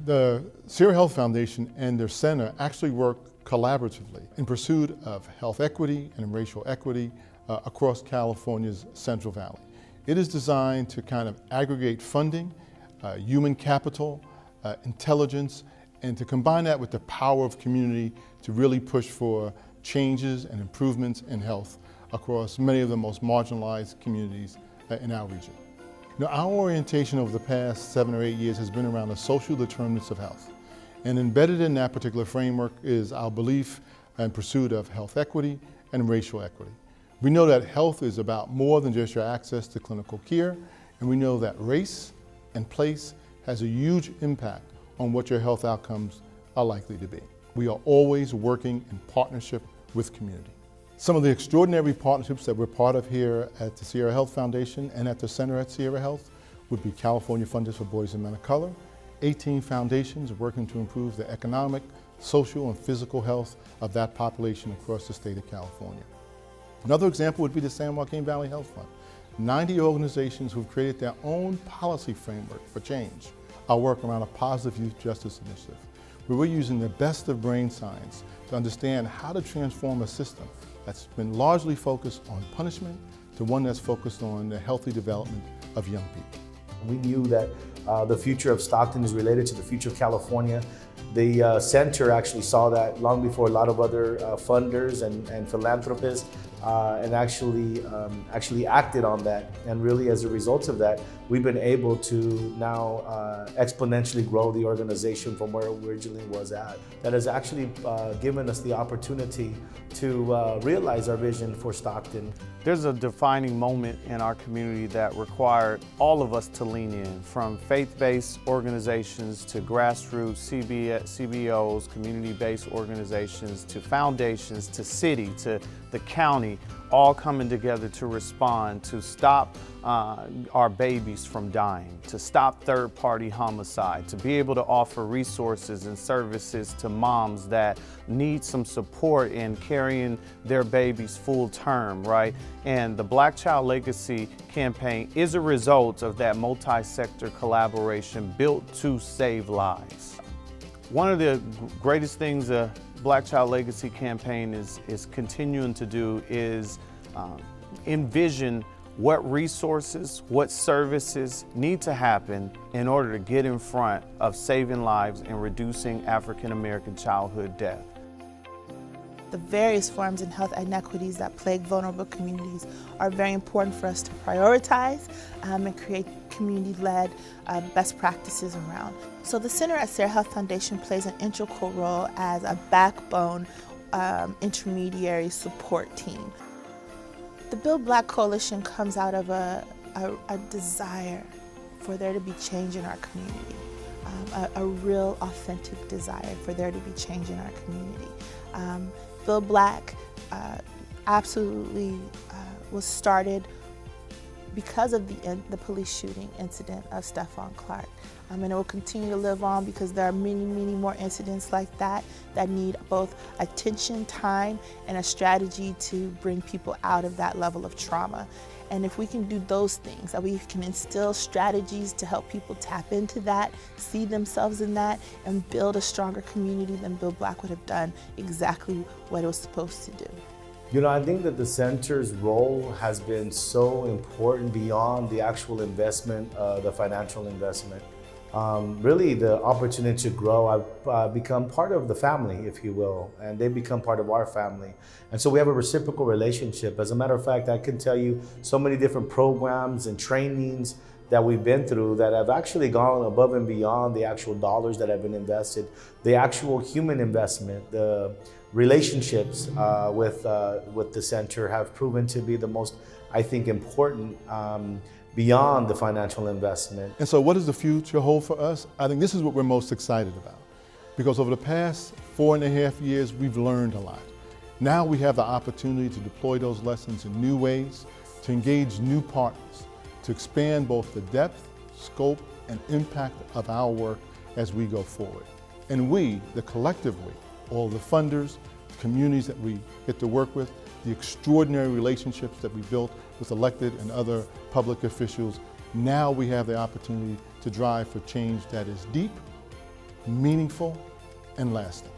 The Sierra Health Foundation and their center actually work collaboratively in pursuit of health equity and racial equity across California's Central Valley. It is designed to kind of aggregate funding, human capital, intelligence, and to combine that with the power of community to really push for changes and improvements in health across many of the most marginalized communities in our region. Now, our orientation over the past 7 or 8 years has been around the social determinants of health. And embedded in that particular framework is our belief and pursuit of health equity and racial equity. We know that health is about more than just your access to clinical care, and we know that race and place has a huge impact on what your health outcomes are likely to be. We are always working in partnership with community. Some of the extraordinary partnerships that we're part of here at the Sierra Health Foundation and at the Center at Sierra Health would be California Funders for Boys and Men of Color, 18 foundations working to improve the economic, social, and physical health of that population across the state of California. Another example would be the San Joaquin Valley Health Fund. 90 organizations who've created their own policy framework for change. Our work around a positive youth justice initiative, where we're using the best of brain science to understand how to transform a system that's been largely focused on punishment to one that's focused on the healthy development of young people. We knew that the future of Stockton is related to the future of California. The center actually saw that long before a lot of other funders and philanthropists and actually acted on that. And really, as a result of that, we've been able to now exponentially grow the organization from where it originally was at. That has actually given us the opportunity to realize our vision for Stockton. There's a defining moment in our community that required all of us to lean in, from faith-based organizations to grassroots CBOs, community-based organizations, to foundations, to city, to the county, all coming together to respond, to stop our babies from dying, to stop third-party homicide, to be able to offer resources and services to moms that need some support in carrying their babies full term, right? And the Black Child Legacy campaign is a result of that multi-sector collaboration built to save lives. One of the greatest things the Black Child Legacy campaign is continuing to do is envision what resources, what services need to happen in order to get in front of saving lives and reducing African American childhood death. The various forms and health inequities that plague vulnerable communities are very important for us to prioritize and create community-led best practices around. So the Center at Sierra Health Foundation plays an integral role as a backbone intermediary support team. The Build Black Coalition comes out of a desire for there to be change in our community, a real authentic desire for there to be change in our community. Build Black absolutely was started because of the police shooting incident of Stephon Clark. And it will continue to live on because there are many, many more incidents like that that need both attention, time, and a strategy to bring people out of that level of trauma. And if we can do those things, that we can instill strategies to help people tap into that, see themselves in that, and build a stronger community, then Build Black would have done exactly what it was supposed to do. You know, I think that the center's role has been so important beyond the actual investment, the financial investment. Really, the opportunity to grow, I've become part of the family, if you will, and they become part of our family. And so we have a reciprocal relationship. As a matter of fact, I can tell you so many different programs and trainings that we've been through that have actually gone above and beyond the actual dollars that have been invested. The actual human investment, the relationships with the center have proven to be the most, I think, important beyond the financial investment. And so what does the future hold for us? I think this is what we're most excited about, because over the past 4.5 years, we've learned a lot. Now we have the opportunity to deploy those lessons in new ways, to engage new partners, to expand both the depth, scope, and impact of our work as we go forward. And we, the collective we, all the funders, communities that we get to work with, the extraordinary relationships that we built with elected and other public officials, now we have the opportunity to drive for change that is deep, meaningful, and lasting.